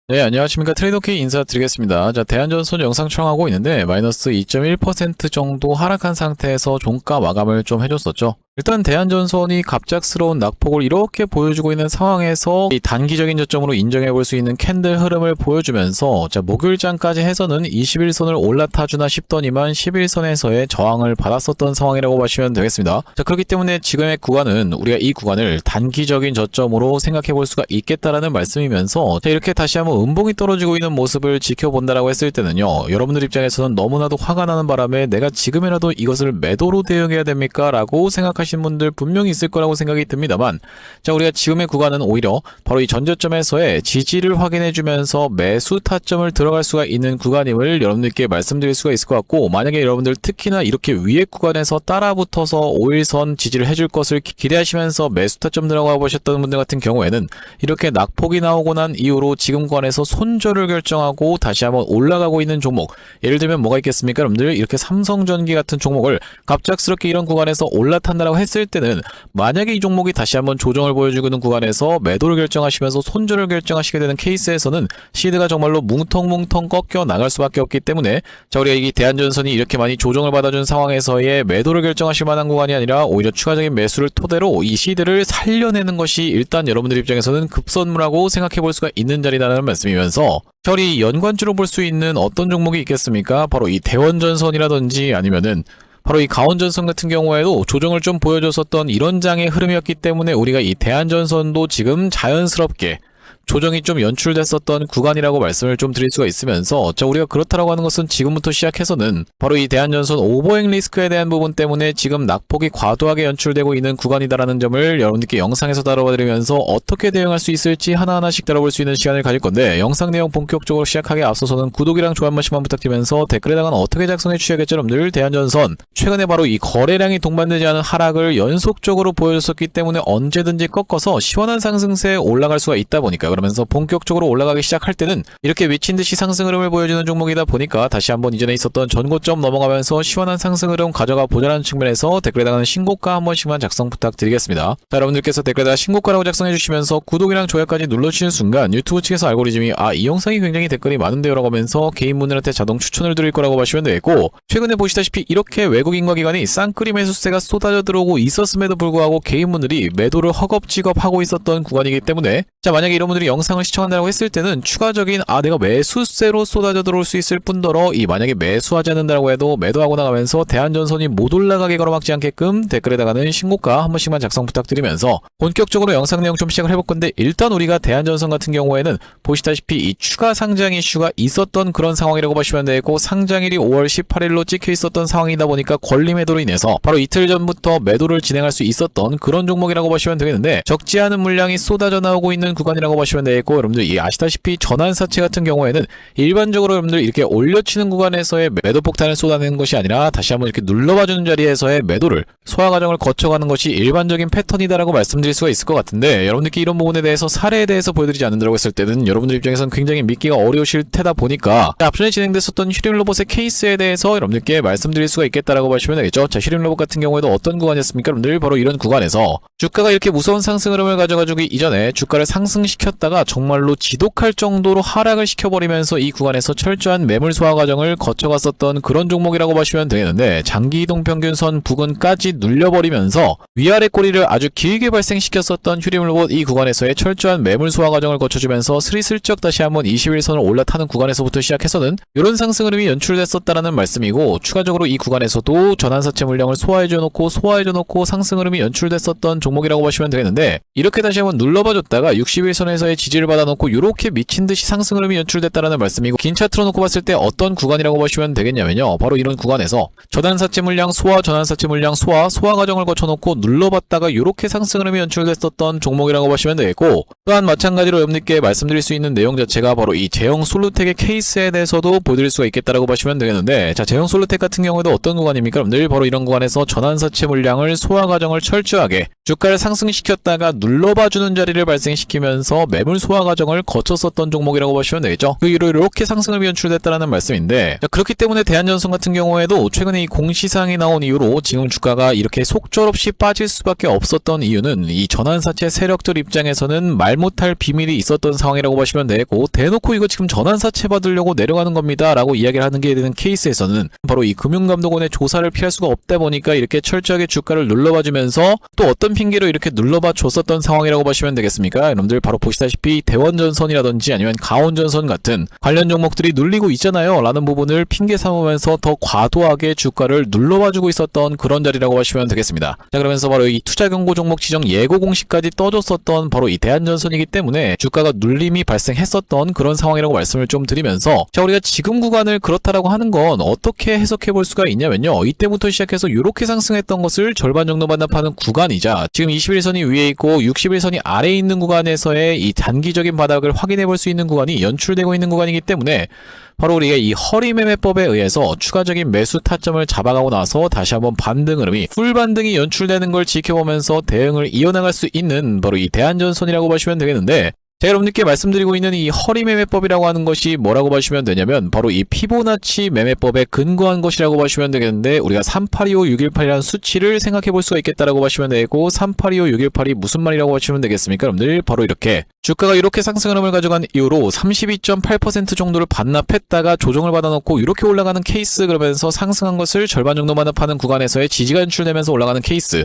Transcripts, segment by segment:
네, 안녕하십니까. 트레이더K 인사드리겠습니다. 자, 대한전선 영상 촬영하고 있는데 마이너스 2.1% 정도 하락한 상태에서 종가 마감을 좀 해줬었죠. 일단 대한전선이 갑작스러운 낙폭을 이렇게 보여주고 있는 상황에서 이 단기적인 저점으로 인정해 볼 수 있는 캔들 흐름을 보여주면서 자, 목요일장까지 해서는 21선을 올라타주나 싶더니만 11선에서의 저항을 받았었던 상황이라고 보시면 되겠습니다. 자, 그렇기 때문에 지금의 구간은 우리가 이 구간을 단기적인 저점으로 생각해 볼 수가 있겠다라는 말씀이면서 자, 이렇게 다시 한번 음봉이 떨어지고 있는 모습을 지켜본다라고 했을 때는요, 여러분들 입장에서는 너무나도 화가 나는 바람에 내가 지금이라도 이것을 매도로 대응해야 됩니까? 라고 생각하시는 분들 분명히 있을 거라고 생각이 듭니다만, 자, 우리가 지금의 구간은 오히려 바로 이 전저점에서의 지지를 확인해주면서 매수 타점을 들어갈 수가 있는 구간임을 여러분들께 말씀드릴 수가 있을 것 같고, 만약에 여러분들 특히나 이렇게 위에 구간에서 따라붙어서 5일선 지지를 해줄 것을 기대하시면서 매수 타점 들어가 보셨던 분들 같은 경우에는 이렇게 낙폭이 나오고 난 이후로 지금 구간에서 손절을 결정하고 다시 한번 올라가고 있는 종목, 예를 들면 뭐가 있겠습니까? 여러분들 이렇게 삼성전기 같은 종목을 갑작스럽게 이런 구간에서 올라탄다라고 했을 때는 만약에 이 종목이 다시 한번 조정을 보여주고 있는 구간에서 매도를 결정하시면서 손절을 결정하시게 되는 케이스에서는 시드가 정말로 뭉텅뭉텅 꺾여 나갈 수밖에 없기 때문에, 자, 우리가 이 대한전선이 이렇게 많이 조정을 받아준 상황에서의 매도를 결정하실 만한 구간이 아니라 오히려 추가적인 매수를 토대로 이 시드를 살려내는 것이 일단 여러분들 입장에서는 급선무라고 생각해 볼 수가 있는 자리라는 말씀이면서, 우리 연관주로 볼 수 있는 어떤 종목이 있겠습니까? 바로 이 대원전선이라든지 아니면은 바로 이 가온전선 같은 경우에도 조정을 좀 보여줬었던 이런 장의 흐름이었기 때문에 우리가 이 대한전선도 지금 자연스럽게 조정이 좀 연출됐었던 구간이라고 말씀을 좀 드릴 수가 있으면서, 자, 우리가 그렇다라고 하는 것은 지금부터 시작해서는 바로 이 대한전선 오버행 리스크에 대한 부분 때문에 지금 낙폭이 과도하게 연출되고 있는 구간이다라는 점을 여러분들께 영상에서 다뤄드리면서 어떻게 대응할 수 있을지 하나하나씩 다뤄볼 수 있는 시간을 가질 건데, 영상 내용 본격적으로 시작하기에 앞서서는 구독이랑 좋아요 한 번씩만 부탁드리면서 댓글에다가는 어떻게 작성해 주셔야겠죠. 여러분들, 대한전선 최근에 바로 이 거래량이 동반되지 않은 하락을 연속적으로 보여줬었기 때문에 언제든지 꺾어서 시원한 상승세에 올라갈 수가 있다 보니까, 그러면서 본격적으로 올라가기 시작할 때는 이렇게 미친듯이 상승 흐름을 보여주는 종목이다 보니까 다시 한번 이전에 있었던 전고점 넘어가면서 시원한 상승 흐름 가져가 보자는 측면에서 댓글에다가는 신고가 한 번씩만 작성 부탁드리겠습니다. 자, 여러분들께서 댓글에다가 신고가라고 작성해 주시면서 구독이랑 좋아요까지 눌러주시는 순간 유튜브 측에서 알고리즘이 이 영상이 굉장히 댓글이 많은데요 라고 하면서 개인분들한테 자동 추천을 드릴 거라고 보시면 되겠고, 최근에 보시다시피 이렇게 외국인과 기관이 쌍끌이 매수세가 쏟아져 들어오고 있었음에도 불구하고 개인분들이 매도를 허겁지겁 하고 있었던 구간이기 때문에, 자, 만약에 이런 분들이 영상을 시청한다고 했을 때는 추가적인 내가 매수세로 쏟아져 들어올 수 있을 뿐더러 만약에 매수하지 않는다고 해도 매도하고 나가면서 대한전선이 못 올라가게 걸어막지 않게끔 댓글에다가는 신고가 한 번씩만 작성 부탁드리면서 본격적으로 영상 내용 좀 시작을 해볼 건데, 일단 우리가 대한전선 같은 경우에는 보시다시피 이 추가 상장 이슈가 있었던 그런 상황이라고 보시면 되고, 상장일이 5월 18일로 찍혀 있었던 상황이다 보니까 권리 매도로 인해서 바로 이틀 전부터 매도를 진행할 수 있었던 그런 종목이라고 보시면 되겠는데, 적지 않은 물량이 쏟아져 나오고 있는 구간이라고 보시면 되겠고, 여러분들 아시다시피 전환사채 같은 경우에는 일반적으로 여러분들 이렇게 올려치는 구간에서의 매도 폭탄을 쏟아내는 것이 아니라 다시 한번 이렇게 눌러봐주는 자리에서의 매도를 소화 과정을 거쳐가는 것이 일반적인 패턴이다라고 말씀드릴 수가 있을 것 같은데, 여러분들께 이런 부분에 대해서 사례에 대해서 보여드리지 않는다고 했을 때는 여러분들 입장에서는 굉장히 믿기가 어려우실 테다 보니까, 앞전에 진행됐었던 휴림로봇의 케이스에 대해서 여러분들께 말씀드릴 수가 있겠다라고 보시면 되겠죠. 자, 휴림로봇 같은 경우에도 어떤 구간이었습니까? 여러분들 바로 이런 구간에서 주가가 이렇게 무서운 상승 흐름을 가져가주기 이전에 주가를 상승시켰다가 정말로 지독할 정도로 하락을 시켜버리면서 이 구간에서 철저한 매물 소화 과정을 거쳐갔었던 그런 종목이라고 보시면 되겠는데, 장기 이동 평균선 부근까지 눌려버리면서 위아래 꼬리를 아주 길게 발생시켰었던 휴림로봇 이 구간에서의 철저한 매물 소화 과정을 거쳐주면서 스리슬쩍 다시 한번 21선을 올라타는 구간에서부터 시작해서는 이런 상승 흐름이 연출됐었다라는 말씀이고, 추가적으로 이 구간에서도 전환사채 물량을 소화해줘놓고 상승 흐름이 연출됐었던 종목이라고 보시면 되겠는데, 이렇게 다시 한번 눌러봐줬다가 61선에서의 지지를 받아놓고 이렇게 미친듯이 상승 흐름이 연출됐다라는 말씀이고, 긴 차트로 놓고 봤을 때 어떤 구간이라고 보시면 되겠냐면요, 바로 이런 구간에서 전환사채 물량 소화, 전환사채 물량 소화 과정을 거쳐놓고 눌러봤다가 이렇게 상승 흐름이 연출됐었던 종목이라고 보시면 되겠고, 또한 마찬가지로 여러분들께 말씀드릴 수 있는 내용 자체가 바로 이 제형 솔루텍의 케이스에 대해서도 보여드릴 수가 있겠다라고 보시면 되겠는데, 자, 제형 솔루텍 같은 경우에도 어떤 구간입니까? 여러분들 바로 이런 구간에서 전환사채 물량을 소화 과정을 철저하게 주가를 상승시켰다가 눌러봐주는 자리를 발생시키면 빠지면서 매물 소화 과정을 거쳤었던 종목이라고 보시면 되겠죠. 그 이후로 이렇게 상승을 연출됐다는 말씀인데, 자, 그렇기 때문에 대한전선 같은 경우에도 최근에 이 공시사항이 나온 이후로 지금 주가가 이렇게 속절없이 빠질 수밖에 없었던 이유는 이 전환사채 세력들 입장에서는 말 못할 비밀이 있었던 상황이라고 보시면 되고, 대놓고 이거 지금 전환사채 받으려고 내려가는 겁니다 라고 이야기를 하는 게 되는 케이스에서는 바로 이 금융감독원의 조사를 피할 수가 없다 보니까 이렇게 철저하게 주가를 눌러봐주면서 또 어떤 핑계로 이렇게 눌러봐 줬었던 상황이라고 보시면 되겠습니까? 여러분들 바로 보시다시피 대원전선이라든지 아니면 가온전선 같은 관련 종목들이 눌리고 있잖아요 라는 부분을 핑계 삼으면서 더 과도하게 주가를 눌러봐주고 있었던 그런 자리라고 보시면 되겠습니다. 자, 그러면서 바로 이 투자경고 종목 지정 예고 공시까지 떠줬었던 바로 이 대한전선이기 때문에 주가가 눌림이 발생했었던 그런 상황이라고 말씀을 좀 드리면서, 자, 우리가 지금 구간을 그렇다라고 하는 건 어떻게 해석해 볼 수가 있냐면요, 이때부터 시작해서 이렇게 상승했던 것을 절반 정도 반납하는 구간이자 지금 21선이 위에 있고 61선이 아래에 있는 구간에서의 이 단기적인 바닥을 확인해 볼 수 있는 구간이 연출되고 있는 구간이기 때문에 바로 우리가 이 허리매매법에 의해서 추가적인 매수 타점을 잡아가고 나서 다시 한번 반등 흐름이 풀 반등이 연출되는 걸 지켜보면서 대응을 이어나갈 수 있는 바로 이 대한전선이라고 보시면 되겠는데, 제가 여러분들께 말씀드리고 있는 이 허리매매법이라고 하는 것이 뭐라고 보시면 되냐면 바로 이 피보나치 매매법에 근거한 것이라고 보시면 되겠는데, 우리가 3825, 618이라는 수치를 생각해 볼 수가 있겠다라고 보시면 되고, 3825, 618이 무슨 말이라고 보시면 되겠습니까? 여러분들 바로 이렇게 주가가 이렇게 상승 흐름을 가져간 이후로 32.8% 정도를 반납했다가 조정을 받아놓고 이렇게 올라가는 케이스, 그러면서 상승한 것을 절반 정도 반납하는 구간에서의 지지가 연출되면서 올라가는 케이스,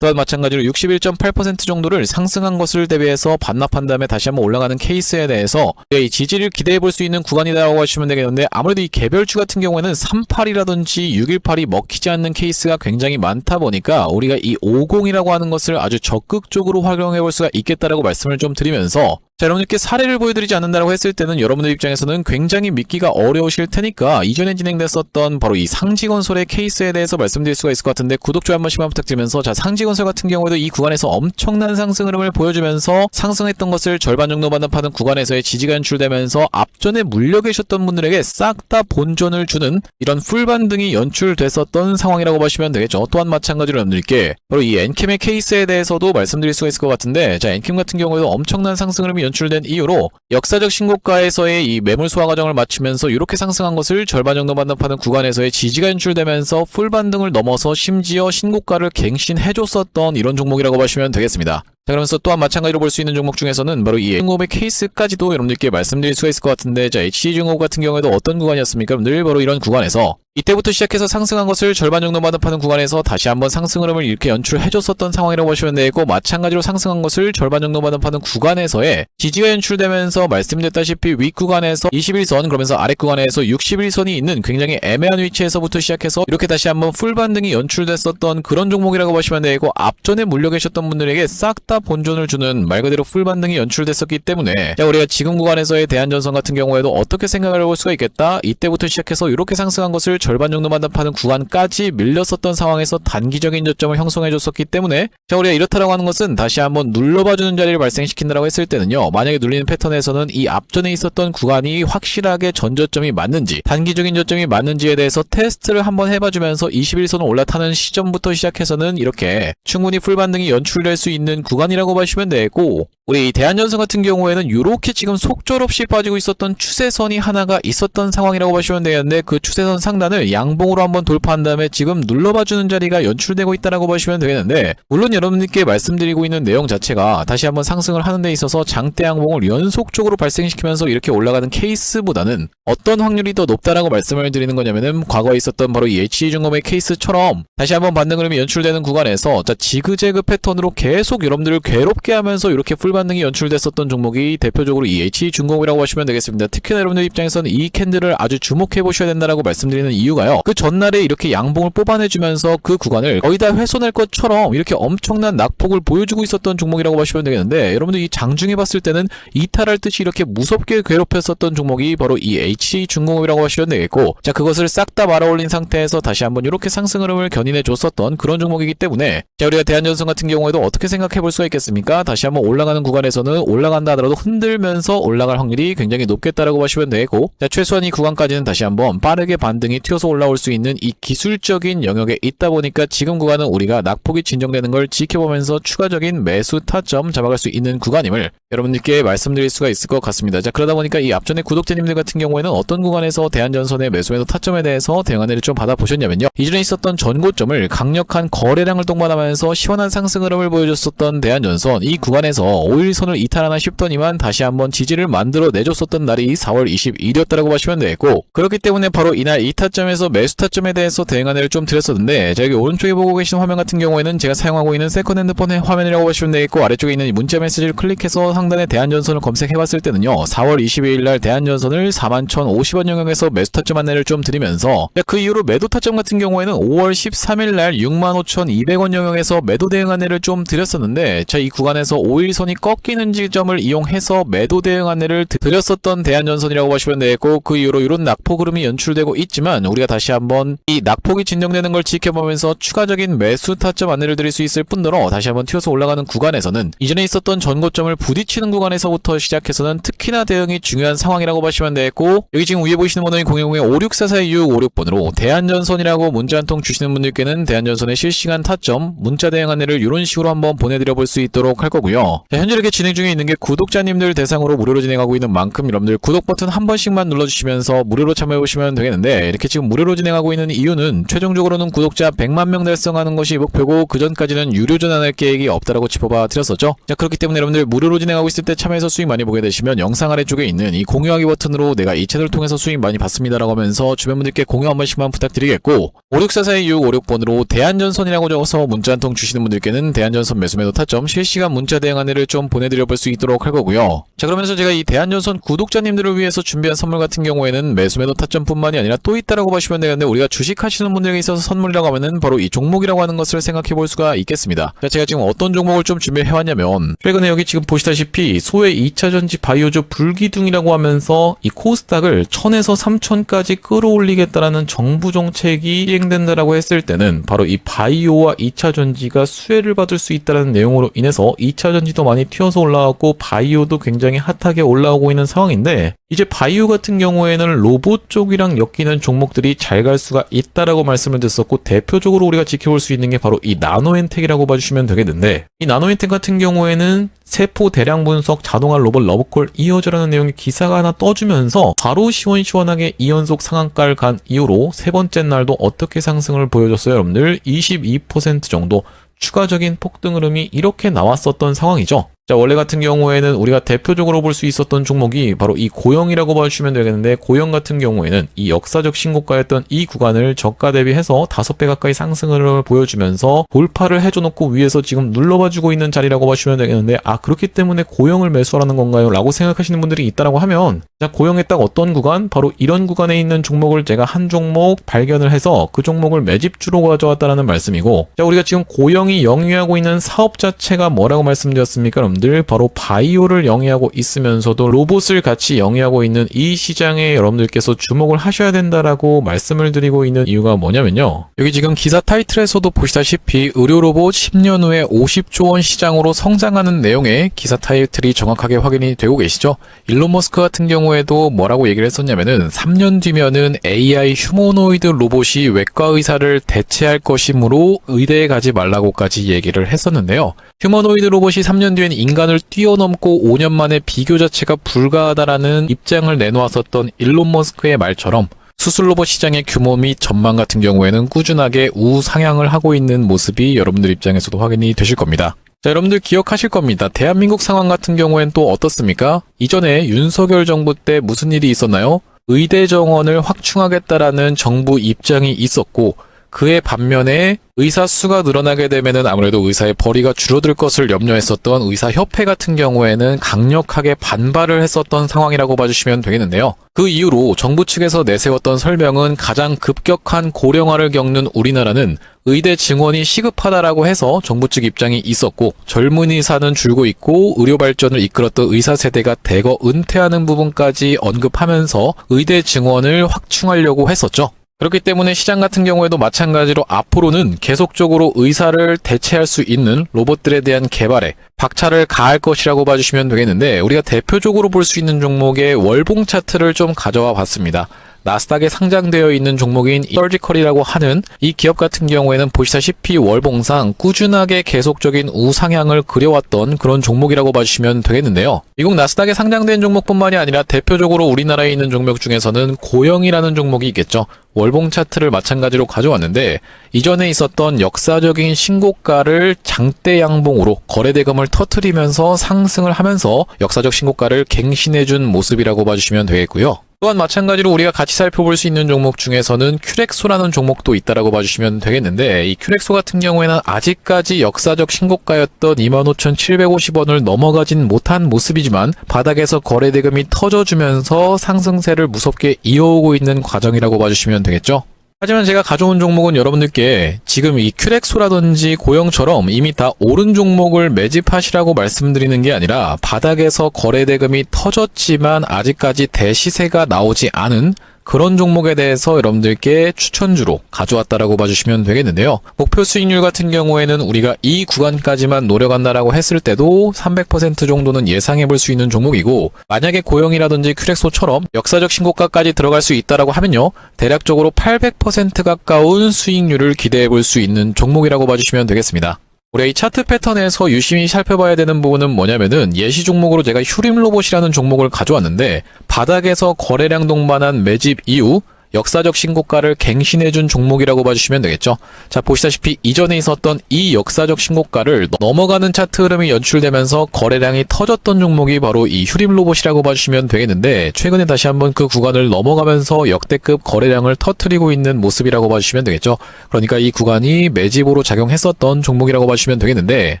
또한 마찬가지로 61.8% 정도를 상승한 것을 대비해서 반납한 다음에 다시 한번 올라가는 케이스에 대해서 이 지지를 기대해 볼 수 있는 구간이라고 하시면 되겠는데, 아무래도 이 개별주 같은 경우에는 38이라든지 618이 먹히지 않는 케이스가 굉장히 많다 보니까 우리가 이 50이라고 하는 것을 아주 적극적으로 활용해 볼 수가 있겠다라고 말씀을 좀 드리면서, 자, 여러분들께 사례를 보여드리지 않는다고 했을 때는 여러분들 입장에서는 굉장히 믿기가 어려우실 테니까 이전에 진행됐었던 바로 이 상지건설의 케이스에 대해서 말씀드릴 수가 있을 것 같은데, 구독, 좋아요 한 번씩만 부탁드리면서, 자, 상지건설 같은 경우에도 이 구간에서 엄청난 상승 흐름을 보여주면서 상승했던 것을 절반 정도 반납하는 구간에서의 지지가 연출되면서 앞전에 물려 계셨던 분들에게 싹 다 본전을 주는 이런 풀 반등이 연출됐었던 상황이라고 보시면 되겠죠. 또한 마찬가지로 여러분들께 바로 이 엔캠의 케이스에 대해서도 말씀드릴 수가 있을 것 같은데, 자, 엔캠 같은 경우에도 엄청난 상승 흐름이 연출된 이후로 역사적 신고가에서의 이 매물 소화 과정을 마치면서 이렇게 상승한 것을 절반 정도 반납하는 구간에서의 지지가 연출되면서 풀 반등을 넘어서 심지어 신고가를 갱신해줬었던 이런 종목이라고 보시면 되겠습니다. 자, 그러면서 또한 마찬가지로 볼 수 있는 종목 중에서는 바로 이 HC중공업의 케이스까지도 여러분들께 말씀드릴 수가 있을 것 같은데, 자, HC중공업 같은 경우에도 어떤 구간이었습니까? 늘 바로 이런 구간에서 이때부터 시작해서 상승한 것을 절반 정도 반납하는 구간에서 다시 한번 상승 흐름을 이렇게 연출해줬었던 상황이라고 보시면 되고, 마찬가지로 상승한 것을 절반 정도 반납하는 구간에서의 지지가 연출되면서 말씀드렸다시피 윗구간에서 21선, 그러면서 아랫구간에서 61선이 있는 굉장히 애매한 위치에서부터 시작해서 이렇게 다시 한번 풀 반등이 연출됐었던 그런 종목이라고 보시면 되고, 앞전에 물려 계셨던 분들에게 싹 다 본전을 주는 말 그대로 풀 반등이 연출됐었기 때문에, 자, 우리가 지금 구간에서의 대한전선 같은 경우에도 어떻게 생각을 해볼 수가 있겠다, 이때부터 시작해서 이렇게 상승한 것을 절반 정도 반납하는 구간까지 밀렸었던 상황에서 단기적인 저점을 형성해줬었기 때문에, 자, 우리가 이렇다라고 하는 것은 다시 한번 눌러봐주는 자리를 발생시킨다라고 했을 때는요, 만약에 눌리는 패턴에서는 이 앞전에 있었던 구간이 확실하게 전저점이 맞는지 단기적인 저점이 맞는지에 대해서 테스트를 한번 해봐주면서 21선을 올라타는 시점부터 시작해서는 이렇게 충분히 풀 반등이 연출될 수 있는 구간이라고 보시면 되고, 우리 대한전선 같은 경우에는 이렇게 지금 속절없이 빠지고 있었던 추세선이 하나가 있었던 상황이라고 보시면 되겠는데, 그 추세선 상단을 양봉으로 한번 돌파한 다음에 지금 눌러봐주는 자리가 연출되고 있다라고 보시면 되겠는데, 물론 여러분들께 말씀드리고 있는 내용 자체가 다시 한번 상승을 하는 데 있어서 장대 양봉을 연속적으로 발생시키면서 이렇게 올라가는 케이스보다는 어떤 확률이 더 높다라고 말씀을 드리는 거냐면은, 과거에 있었던 바로 이 HC중공업의 케이스처럼 다시 한번 반등 흐름이 연출되는 구간에서, 자, 지그재그 패턴으로 계속 여러분들을 괴롭게 하면서 이렇게 풀 반등이 연출됐었던 종목이 대표적으로 이 HC중공업이라고 하시면 되겠습니다. 특히나 여러분들 입장에서는 이 캔들을 아주 주목해 보셔야 된다라고 말씀드리는 이유가요, 그 전날에 이렇게 양봉을 뽑아내주면서 그 구간을 거의 다 훼손할 것처럼 이렇게 엄청난 낙폭을 보여주고 있었던 종목이라고 보시면 되겠는데, 여러분들 이 장중에 봤을 때는 이탈할 듯이 이렇게 무섭게 괴롭혔었던 종목이 바로 이 HC중공업이라고 하시면 되겠고, 자, 그것을 싹 다 말아올린 상태에서 다시 한번 이렇게 상승 흐름을 견인해 줬었던 그런 종목이기 때문에, 자, 우리가 대한전선 같은 경우에도 어떻게 생각해 볼 수가 있겠습니까? 다시 한번 올라가는 구간에서는 올라간다 하더라도 흔들면서 올라갈 확률이 굉장히 높겠다라고 보시면 되고, 자, 최소한 이 구간까지는 다시 한번 빠르게 반등이 튀어서 올라올 수 있는 이 기술적인 영역에 있다 보니까 지금 구간은 우리가 낙폭이 진정되는 걸 지켜보면서 추가적인 매수 타점 잡아갈 수 있는 구간임을 여러분들께 말씀드릴 수가 있을 것 같습니다. 자, 그러다 보니까 이 앞전에 구독자님들 같은 경우에는 어떤 구간에서 대한전선의 매수매도 타점에 대해서 대응 안내를 좀 받아보셨냐면요. 이전에 있었던 전고점을 강력한 거래량을 동반하면서 시원한 상승 흐름을 보여줬었던 대한전선, 이 구간에서 5일선을 이탈하나 싶더니만 다시 한번 지지를 만들어 내줬었던 날이 4월 22일이었다라고 보시면 되겠고, 그렇기 때문에 바로 이날 이 타점에서 매수 타점에 대해서 대응 안내를 좀 드렸었는데, 자, 여기 오른쪽에 보고 계신 화면 같은 경우에는 제가 사용하고 있는 세컨 핸드폰의 화면이라고 보시면 되겠고, 아래쪽에 있는 문자 메시지를 클릭해서 상단에 대한전선을 검색해봤을 때는요, 4월 22일날 대한전선을 41,050원 영역에서 매수 타점 안내를 좀 드리면서, 그 이후로 매도 타점 같은 경우에는 5월 13일날 65,200원 영역에서 매도 대응 안내를 좀 드렸었는데, 자, 이 구간에서 5일선이 꺾이는 지점을 이용해서 매도 대응 안내를 드렸었던 대한전선이라고 보시면 되겠고, 그 이후로 이런 낙폭 흐름이 연출되고 있지만 우리가 다시 한번 이 낙폭이 진정되는 걸 지켜보면서 추가적인 매수 타점 안내를 드릴 수 있을 뿐더러, 다시 한번 튀어서 올라가는 구간에서는 이전에 있었던 전고점을 부딪히는 구간에서부터 시작해서는 특히나 대응이 중요한 상황이라고 보시면 되겠고, 여기 지금 위에 보시는 번호인 010-5644-2656번으로 대한전선이라고 문자 한 통 주시는 분들께는 대한전선의 실시간 타점 문자 대응 안내를 이런 식으로 한번 보내드려 볼 수 있도록 할 거고요. 자, 현재 이렇게 진행 중에 있는 게 구독자님들 대상으로 무료로 진행하고 있는 만큼 여러분들 구독 버튼 한 번씩만 눌러주시면서 무료로 참여해 보시면 되겠는데, 이렇게 지금 무료로 진행하고 있는 이유는 최종적으로는 구독자 100만 명 달성하는 것이 목표고, 그 전까지는 유료 전환할 계획이 없다라고 짚어봐 드렸었죠. 자, 그렇기 때문에 여러분들 무료로 진행하고 있을 때 참여해서 수익 많이 보게 되시면 영상 아래쪽에 있는 이 공유하기 버튼으로 내가 이 채널을 통해서 수익 많이 받습니다라고 하면서 주변 분들께 공유 한 번씩만 부탁드리겠고, 5644-2656번으로 대한전선이라고 적어서 문자 한 통 주시는 분들께는 대한전선 매수매도 타점 실시간 문자 대응 안내를 좀 보내드려 볼 수 있도록 할 거고요. 자, 그러면서 제가 이 대한전선 구독자님들을 위해서 준비한 선물 같은 경우에는 매수매도 타점뿐만이 아니라 또 있다라고 보시면 되는데, 우리가 주식하시는 분들에게 있어서 선물이라고 하면은 바로 이 종목이라고 하는 것을 생각해 볼 수가 있겠습니다. 자, 제가 지금 어떤 종목을 좀 준비해왔냐면, 최근에 여기 지금 보시다시피 소외 2차전지 바이오주 불기둥이라고 하면서 이 코스닥을 1000에서 3000까지 끌어올리겠다라는 정부 정책이 시행된다라고 했을 때는 바로 이 바이오와 2차전지가 수혜를 받을 수 있다는 내용으로 인해서 2차전지도 많이 튀어서 올라왔고 바이오도 굉장히 핫하게 올라오고 있는 상황인데, 이제 바이오 같은 경우에는 로봇 쪽이랑 엮이는 종목들이 잘 갈 수가 있다라고 말씀을 드렸었고, 대표적으로 우리가 지켜볼 수 있는 게 바로 이 나노엔텍이라고 봐주시면 되겠는데, 이 나노엔텍 같은 경우에는 세포 대량 분석 자동화 로봇 러브콜 이어져라는 내용의 기사가 하나 떠주면서 바로 시원시원하게 2연속 상한가를 간 이후로 세 번째 날도 어떻게 상승을 보여줬어요? 여러분들 22% 정도 추가적인 폭등 흐름이 이렇게 나왔었던 상황이죠. 자, 원래 같은 경우에는 우리가 대표적으로 볼 수 있었던 종목이 바로 이 고영이라고 봐주시면 되겠는데, 고영 같은 경우에는 이 역사적 신고가였던 이 구간을 저가 대비해서 5배 가까이 상승을 보여주면서 돌파를 해줘놓고 위에서 지금 눌러봐주고 있는 자리라고 봐주시면 되겠는데, 아, 그렇기 때문에 고영을 매수하라는 건가요? 라고 생각하시는 분들이 있다라고 하면, 자, 고영의 딱 어떤 구간? 바로 이런 구간에 있는 종목을 제가 한 종목 발견을 해서 그 종목을 매집주로 가져왔다라는 말씀이고, 자, 우리가 지금 고영이 영위하고 있는 사업 자체가 뭐라고 말씀드렸습니까? 여러분들 바로 바이오를 영위하고 있으면서도 로봇을 같이 영위하고 있는 이 시장에 여러분들께서 주목을 하셔야 된다라고 말씀을 드리고 있는 이유가 뭐냐면요, 여기 지금 기사 타이틀에서도 보시다시피 의료로봇 10년 후에 50조 원 시장으로 성장하는 내용의 기사 타이틀이 정확하게 확인이 되고 계시죠. 일론 머스크 같은 경우에도 뭐라고 얘기를 했었냐면은 3년 뒤면은 AI 휴머노이드 로봇이 외과 의사를 대체할 것이므로 의대에 가지 말라고까지 얘기를 했었는데요. 휴머노이드 로봇이 3년 뒤엔 인간을 뛰어넘고 5년 만에 비교 자체가 불가하다라는 입장을 내놓았었던 일론 머스크의 말처럼 수술 로봇 시장의 규모 및 전망 같은 경우에는 꾸준하게 우상향을 하고 있는 모습이 여러분들 입장에서도 확인이 되실 겁니다. 자, 여러분들 기억하실 겁니다. 대한민국 상황 같은 경우엔 또 어떻습니까? 이전에 윤석열 정부 때 무슨 일이 있었나요? 의대 정원을 확충하겠다라는 정부 입장이 있었고, 그의 반면에 의사 수가 늘어나게 되면은 아무래도 의사의 벌이가 줄어들 것을 염려했었던 의사협회 같은 경우에는 강력하게 반발을 했었던 상황이라고 봐주시면 되겠는데요. 그 이후로 정부 측에서 내세웠던 설명은 가장 급격한 고령화를 겪는 우리나라는 의대 증원이 시급하다라고 해서 정부 측 입장이 있었고, 젊은 의사는 줄고 있고 의료 발전을 이끌었던 의사 세대가 대거 은퇴하는 부분까지 언급하면서 의대 증원을 확충하려고 했었죠. 그렇기 때문에 시장 같은 경우에도 마찬가지로 앞으로는 계속적으로 의사를 대체할 수 있는 로봇들에 대한 개발에 박차를 가할 것이라고 봐주시면 되겠는데, 우리가 대표적으로 볼 수 있는 종목의 월봉 차트를 좀 가져와 봤습니다. 나스닥에 상장되어 있는 종목인 서지컬이라고 하는 이 기업 같은 경우에는 보시다시피 월봉상 꾸준하게 계속적인 우상향을 그려왔던 그런 종목이라고 봐주시면 되겠는데요. 미국 나스닥에 상장된 종목뿐만이 아니라 대표적으로 우리나라에 있는 종목 중에서는 고영이라는 종목이 있겠죠. 월봉 차트를 마찬가지로 가져왔는데 이전에 있었던 역사적인 신고가를 장대 양봉으로 거래대금을 터뜨리면서 상승을 하면서 역사적 신고가를 갱신해준 모습이라고 봐주시면 되겠고요. 또한 마찬가지로 우리가 같이 살펴볼 수 있는 종목 중에서는 큐렉소라는 종목도 있다라고 봐주시면 되겠는데 이 큐렉소 같은 경우에는 아직까지 역사적 신고가였던 25,750원을 넘어가진 못한 모습이지만 바닥에서 거래대금이 터져주면서 상승세를 무섭게 이어오고 있는 과정이라고 봐주시면 되겠죠. 하지만 제가 가져온 종목은 여러분들께 지금 이 큐렉소라든지 고영처럼 이미 다 오른 종목을 매집하시라고 말씀드리는 게 아니라 바닥에서 거래대금이 터졌지만 아직까지 대시세가 나오지 않은 그런 종목에 대해서 여러분들께 추천주로 가져왔다라고 봐주시면 되겠는데요. 목표 수익률 같은 경우에는 우리가 이 구간까지만 노려간다라고 했을 때도 300% 정도는 예상해 볼 수 있는 종목이고 만약에 고영이라든지 큐렉소처럼 역사적 신고가까지 들어갈 수 있다라고 하면요. 대략적으로 800% 가까운 수익률을 기대해 볼 수 있는 종목이라고 봐주시면 되겠습니다. 우리가 이 차트 패턴에서 유심히 살펴봐야 되는 부분은 뭐냐면은 예시 종목으로 제가 휴림로봇이라는 종목을 가져왔는데 바닥에서 거래량 동반한 매집 이후 역사적 신고가를 갱신해준 종목이라고 봐주시면 되겠죠. 자, 보시다시피 이전에 있었던 이 역사적 신고가를 넘어가는 차트 흐름이 연출되면서 거래량이 터졌던 종목이 바로 이 휴림로봇이라고 봐주시면 되겠는데 최근에 다시 한번 그 구간을 넘어가면서 역대급 거래량을 터뜨리고 있는 모습이라고 봐주시면 되겠죠. 그러니까 이 구간이 매집으로 작용했었던 종목이라고 봐주시면 되겠는데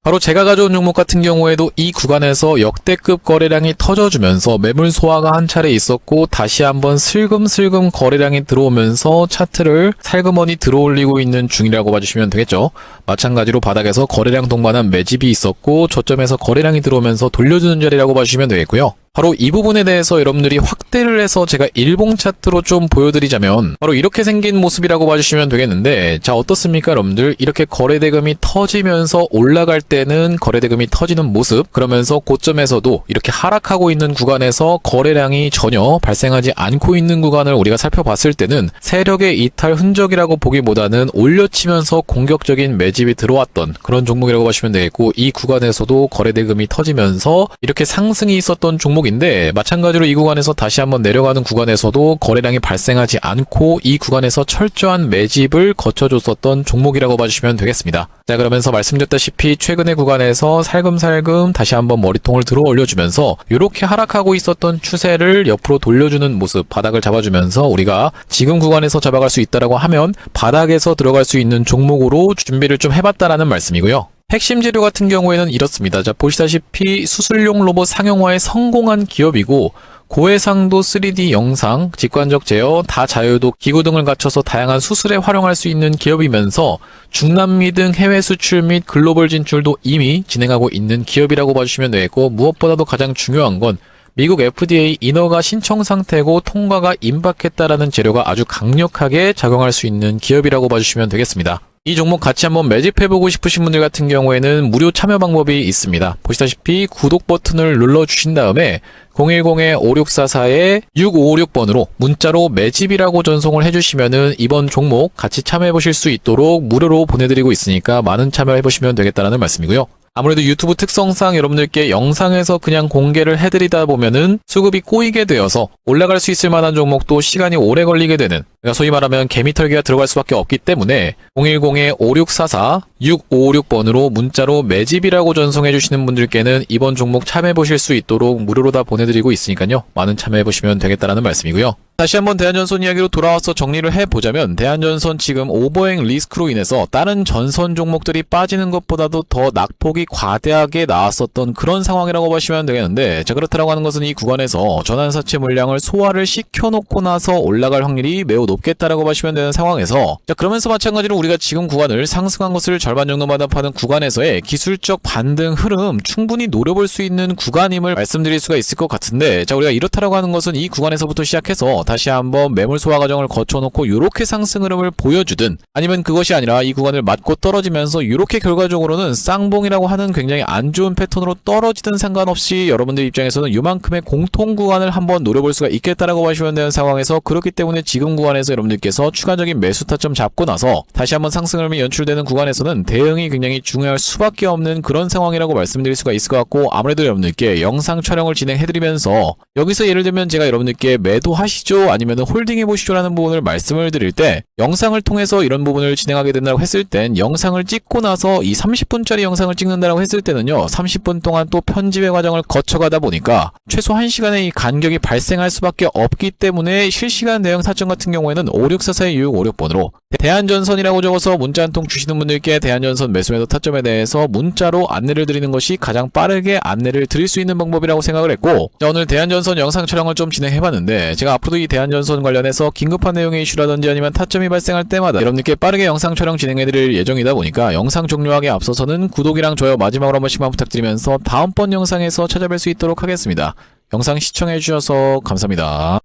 바로 제가 가져온 종목 같은 경우에도 이 구간에서 역대급 거래량이 터져주면서 매물 소화가 한 차례 있었고 다시 한번 슬금슬금 거래량이 들어오면서 차트를 살그머니 들어올리고 있는 중이라고 봐주시면 되겠죠. 마찬가지로 바닥에서 거래량 동반한 매집이 있었고 저점에서 거래량이 들어오면서 돌려주는 자리라고 봐주시면 되겠고요. 바로 이 부분에 대해서 여러분들이 확대를 해서 제가 일봉 차트로 좀 보여드리자면 바로 이렇게 생긴 모습이라고 봐주시면 되겠는데 자 어떻습니까 여러분들 이렇게 거래대금이 터지면서 올라갈 때는 거래대금이 터지는 모습 그러면서 고점에서도 이렇게 하락하고 있는 구간에서 거래량이 전혀 발생하지 않고 있는 구간을 우리가 살펴봤을 때는 세력의 이탈 흔적이라고 보기보다는 올려치면서 공격적인 매집이 들어왔던 그런 종목이라고 보시면 되겠고 이 구간에서도 거래대금이 터지면서 이렇게 상승이 있었던 종목인데 마찬가지로 이 구간에서 다시 한번 내려가는 구간에서도 거래량이 발생하지 않고 이 구간에서 철저한 매집을 거쳐줬었던 종목이라고 봐주시면 되겠습니다. 자 그러면서 말씀드렸다시피 최근의 구간에서 살금살금 다시 한번 머리통을 들어 올려주면서 이렇게 하락하고 있었던 추세를 옆으로 돌려주는 모습 바닥을 잡아주면서 우리가 지금 구간에서 잡아갈 수 있다라고 하면 바닥에서 들어갈 수 있는 종목으로 준비를 좀 해봤다라는 말씀이고요. 핵심 재료 같은 경우에는 이렇습니다. 자, 보시다시피 수술용 로봇 상용화에 성공한 기업이고 고해상도 3D 영상, 직관적 제어, 다자유도 기구 등을 갖춰서 다양한 수술에 활용할 수 있는 기업이면서 중남미 등 해외 수출 및 글로벌 진출도 이미 진행하고 있는 기업이라고 봐주시면 되겠고 무엇보다도 가장 중요한 건 미국 FDA 인허가 신청 상태고 통과가 임박했다라는 재료가 아주 강력하게 작용할 수 있는 기업이라고 봐주시면 되겠습니다. 이 종목 같이 한번 매집해보고 싶으신 분들 같은 경우에는 무료 참여 방법이 있습니다. 보시다시피 구독 버튼을 눌러주신 다음에 010-5644-6556번으로 문자로 매집이라고 전송을 해주시면은 이번 종목 같이 참여해보실 수 있도록 무료로 보내드리고 있으니까 많은 참여해보시면 되겠다라는 말씀이고요. 아무래도 유튜브 특성상 여러분들께 영상에서 그냥 공개를 해드리다 보면은 수급이 꼬이게 되어서 올라갈 수 있을 만한 종목도 시간이 오래 걸리게 되는 그러니까 소위 말하면 개미털기가 들어갈 수밖에 없기 때문에 010-5644-6556번으로 문자로 매집이라고 전송해 주시는 분들께는 이번 종목 참여해보실 수 있도록 무료로 다 보내드리고 있으니까요. 많은 참여해보시면 되겠다라는 말씀이고요. 다시 한번 대한전선 이야기로 돌아와서 정리를 해보자면 대한전선 지금 오버행 리스크로 인해서 다른 전선 종목들이 빠지는 것보다도 더 낙폭이 과대하게 나왔었던 그런 상황이라고 보시면 되겠는데 자 그렇다라고 하는 것은 이 구간에서 전환사채 물량을 소화를 시켜놓고 나서 올라갈 확률이 매우 높겠다라고 보시면 되는 상황에서, 자, 그러면서 마찬가지로 우리가 지금 구간을 상승한 것을 절반 정도 마담하는 구간에서의 기술적 반등 흐름 충분히 노려볼 수 있는 구간임을 말씀드릴 수가 있을 것 같은데, 자, 우리가 이렇다라고 하는 것은 이 구간에서부터 시작해서 다시 한번 매물 소화 과정을 거쳐놓고 이렇게 상승 흐름을 보여주든, 아니면 그것이 아니라 이 구간을 맞고 떨어지면서 이렇게 결과적으로는 쌍봉이라고 하는 굉장히 안 좋은 패턴으로 떨어지든 상관없이 여러분들 입장에서는 이만큼의 공통 구간을 한번 노려볼 수가 있겠다라고 보시면 되는 상황에서, 그렇기 때문에 지금 구간에서 여러분들께서 추가적인 매수 타점 잡고 나서 다시 한번 상승 흐름이 연출되는 구간에서는 대응이 굉장히 중요할 수밖에 없는 그런 상황이라고 말씀드릴 수가 있을 것 같고, 아무래도 여러분들께 영상 촬영을 진행해드리면서 여기서 예를 들면 제가 여러분들께 매도하시죠 아니면 홀딩해보시죠 라는 부분을 말씀을 드릴 때, 영상을 통해서 이런 부분을 진행하게 된다고 했을 땐 영상을 찍고 나서 이 30분짜리 영상을 찍는다라고 했을 때는요, 30분 동안 또 편집의 과정을 거쳐가다 보니까 최소 1시간의 이 간격이 발생할 수밖에 없기 때문에, 실시간 대응 타점 같은 경우에는 5644-2656번으로 대한전선이라고 적어서 문자 한 통 주시는 분들께 대한전선 매수매도 타점에 대해서 문자로 안내를 드리는 것이 가장 빠르게 안내를 드릴 수 있는 방법이라고 생각을 했고, 자, 오늘 대한전선 영상 촬영을 좀 진행해봤는데, 제가 앞으로도 이 대한전선 관련해서 긴급한 내용의 이슈라든지 아니면 타점이 발생할 때마다 여러분들께 빠르게 영상 촬영 진행해드릴 예정이다 보니까, 영상 종료하기 앞서서는 구독이랑 좋아요 마지막으로 한 번씩만 부탁드리면서 다음번 영상에서 찾아뵐 수 있도록 하겠습니다. 영상 시청해주셔서 감사합니다.